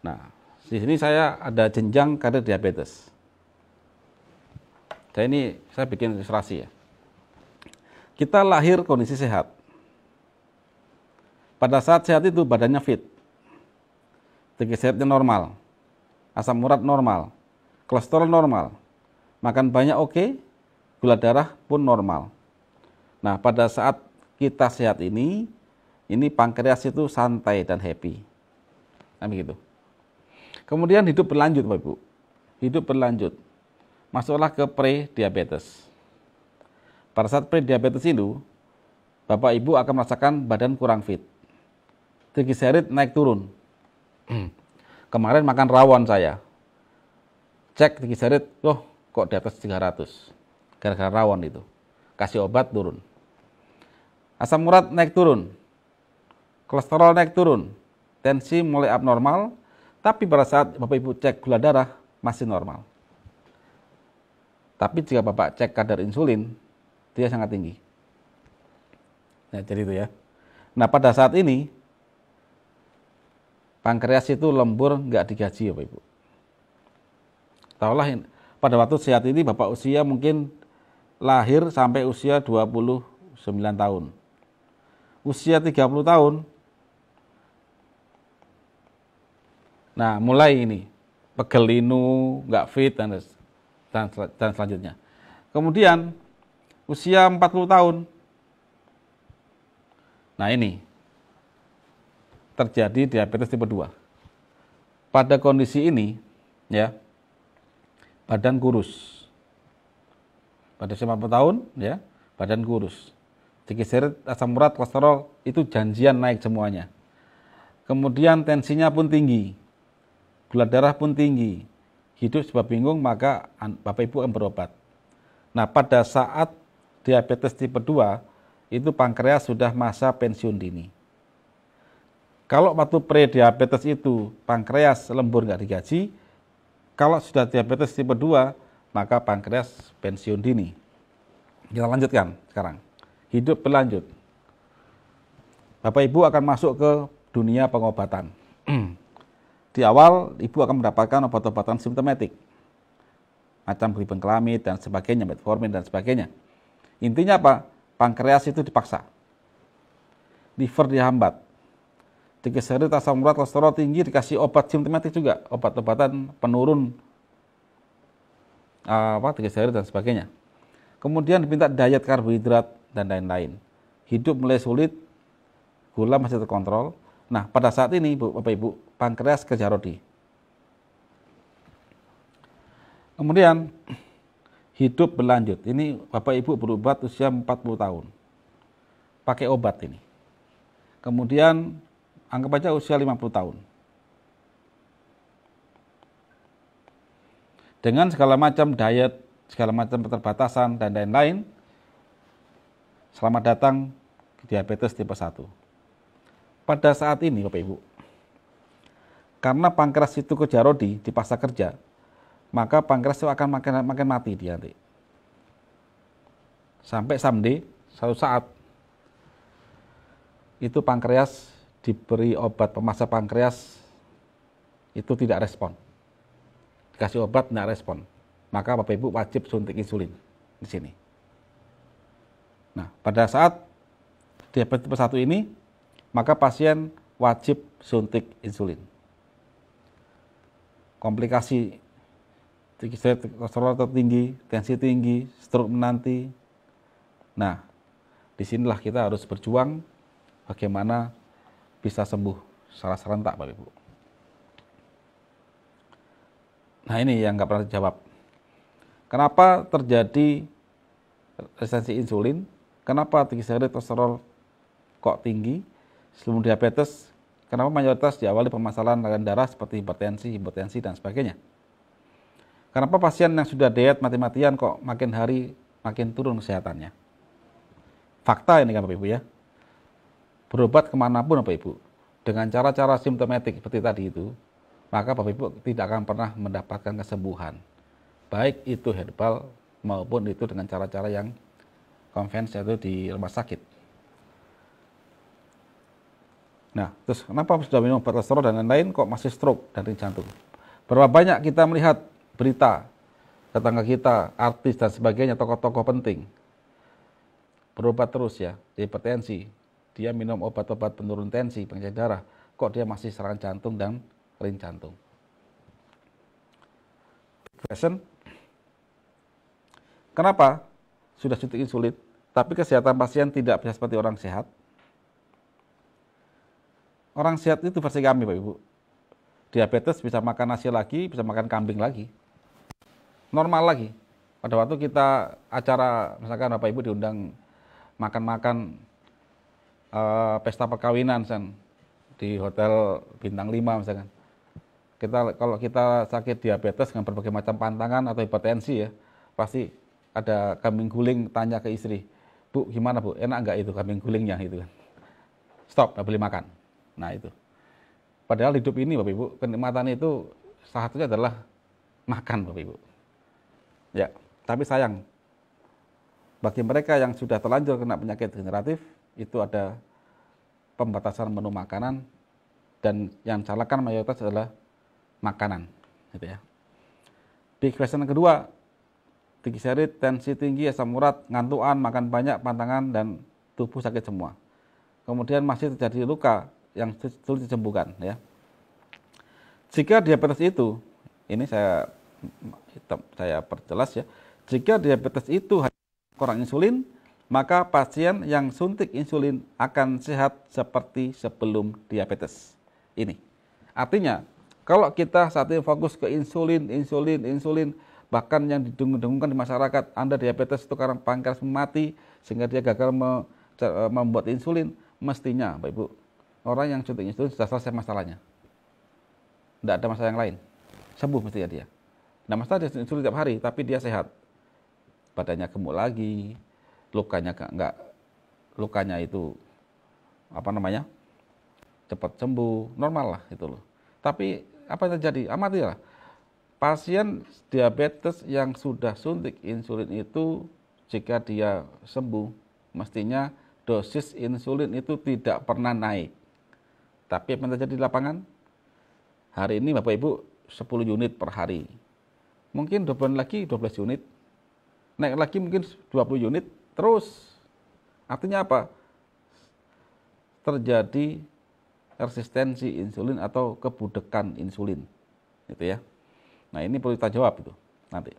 Nah, di sini saya ada jenjang karir diabetes. Saya bikin ilustrasi ya. Kita lahir kondisi sehat. Pada saat sehat itu badannya fit, triglyceridnya normal, asam urat normal, kolesterol normal, makan banyak oke, gula darah pun normal. Nah, pada saat kita sehat ini pankreas itu santai dan happy. Nah, begitu. Kemudian hidup berlanjut, Bapak Ibu. Hidup berlanjut. Masuklah ke pre-diabetes. Pada saat pre-diabetes itu, Bapak Ibu akan merasakan badan kurang fit. Triglycerid naik turun. Kemarin makan rawon saya. Cek triglycerid, kok di atas 300. Gara-gara rawon itu. Kasih obat turun. Asam urat naik turun. Kolesterol naik turun. Tensi mulai abnormal, tapi pada saat Bapak Ibu cek gula darah masih normal. Tapi jika Bapak cek kadar insulin, dia sangat tinggi. Nah, jadi itu ya. Nah, pada saat ini pankreas itu lembur, nggak digaji, Bapak Ibu. Tahulah pada waktu sehat ini Bapak usia mungkin lahir sampai usia 29 tahun. Usia 30 tahun. Nah, mulai ini pegel linu, nggak fit dan selanjutnya. Kemudian usia 40 tahun. Nah, ini terjadi diabetes tipe 2. Pada kondisi ini ya, badan kurus. Pada usia 40 tahun ya, badan kurus. Triglycerid, asam urat, kolesterol itu janjian naik semuanya. Kemudian tensinya pun tinggi. Gula darah pun tinggi. Hidup sebab bingung, maka Bapak Ibu akan berobat. Nah, pada saat diabetes tipe 2, itu pankreas sudah masa pensiun dini. Kalau waktu pre-diabetes itu pankreas lembur nggak digaji, kalau sudah diabetes tipe 2, maka pankreas pensiun dini. Kita lanjutkan sekarang. Hidup berlanjut. Bapak Ibu akan masuk ke dunia pengobatan. Di awal, Ibu akan mendapatkan obat-obatan simptomatik. Macam glibenclamid dan sebagainya, metformin dan sebagainya. Intinya apa? Pankreas itu dipaksa. Liver dihambat. Triglycerid, asam urat, kolesterol tinggi, dikasih obat simptomatik juga. Obat-obatan penurun triglycerid dan sebagainya. Kemudian diminta diet karbohidrat dan lain-lain. Hidup mulai sulit, gula masih terkontrol. Nah, pada saat ini Bapak Ibu, pankreas kerja rodi. Kemudian hidup berlanjut. Ini Bapak Ibu berobat usia 40 tahun. Pakai obat ini. Kemudian anggap aja usia 50 tahun. Dengan segala macam diet, segala macam keterbatasan dan lain-lain, selamat datang ke diabetes tipe 1. Pada saat ini Bapak Ibu, karena pankreas itu kerja rodi, dipaksa kerja, maka pankreas itu akan makin mati dia nanti. Sampai someday, suatu saat, itu pankreas diberi obat pemaksa pankreas, itu tidak respon. Dikasih obat, tidak respon. Maka Bapak Ibu wajib suntik insulin di sini. Nah, pada saat diabetes tipe 1 ini, maka pasien wajib suntik insulin. Komplikasi triglycerid, kolesterol tertinggi, tensi tinggi, stroke menanti. Nah, disinilah kita harus berjuang bagaimana bisa sembuh secara serentak, Bapak Ibu. Nah, ini yang nggak pernah dijawab. Kenapa terjadi resistensi insulin? Kenapa triglycerid, kolesterol kok tinggi? Sebelum diabetes, kenapa mayoritas diawali permasalahan aliran darah seperti hipertensi, dan sebagainya? Kenapa pasien yang sudah diet mati-matian kok makin hari makin turun kesehatannya? Fakta ini kan Bapak Ibu ya. Berobat kemanapun Bapak Ibu, dengan cara-cara simptomatik seperti tadi itu, maka Bapak Ibu tidak akan pernah mendapatkan kesembuhan. Baik itu herbal maupun itu dengan cara-cara yang konvensional di rumah sakit. Nah, terus kenapa sudah minum obat kolesterol dan lain-lain kok masih stroke dan ring jantung? Berapa banyak kita melihat berita tetangga kita, artis dan sebagainya, tokoh-tokoh penting berobat terus ya, hipertensi, dia minum obat-obat penurun tensi, pengecek darah, kok dia masih serangan jantung dan ring jantung. Question, kenapa sudah suntik insulin, tapi kesehatan pasien tidak bisa seperti orang sehat? Orang sehat itu versi kami, Bapak Ibu. Diabetes bisa makan nasi lagi, bisa makan kambing lagi. Normal lagi. Pada waktu kita acara, misalkan Bapak Ibu diundang makan-makan pesta perkawinan di hotel bintang 5 misalkan. Kalau kita sakit diabetes dengan berbagai macam pantangan atau hipertensi ya, pasti ada kambing guling tanya ke istri, "Bu, gimana Bu? Enak nggak itu kambing gulingnya?" Gitu kan. Stop, nggak boleh makan. Nah itu. Padahal hidup ini Bapak Ibu, kenikmatan itu salah satunya adalah makan Bapak Ibu. Ya, tapi sayang, bagi mereka yang sudah terlanjur kena penyakit degeneratif, itu ada pembatasan menu makanan, dan yang salahkan mayoritas adalah makanan. Gitu ya. Big question yang kedua, trigliserid, tensi tinggi, asam urat, ngantuan, makan banyak, pantangan, dan tubuh sakit semua. Kemudian masih terjadi luka yang sulit disembuhkan ya. Jika diabetes itu, ini saya perjelas ya. Jika diabetes itu hanya kurang insulin, maka pasien yang suntik insulin akan sehat seperti sebelum diabetes. Ini. Artinya, kalau kita saat ini fokus ke insulin, bahkan yang didengung-dengungkan di masyarakat, Anda diabetes itu karena pankreas mati sehingga dia gagal membuat insulin, mestinya Bapak Ibu, orang yang suntik insulin sudah selesai masalahnya. Tidak ada masalah yang lain. Sembuh mestinya dia. Nah, masalah dia insulin tiap hari, tapi dia sehat. Badannya gemuk lagi, lukanya itu cepat sembuh, normal lah itu loh. Tapi apa yang terjadi? Amatilah. Pasien diabetes yang sudah suntik insulin itu, jika dia sembuh, mestinya dosis insulin itu tidak pernah naik. Tapi apa yang terjadi di lapangan? Hari ini Bapak Ibu 10 unit per hari. Mungkin 2 bulan lagi 12 unit. Naik lagi mungkin 20 unit. Terus. Artinya apa? Terjadi resistensi insulin atau kebudekan insulin. Gitu ya. Nah, ini perlu kita jawab itu nanti.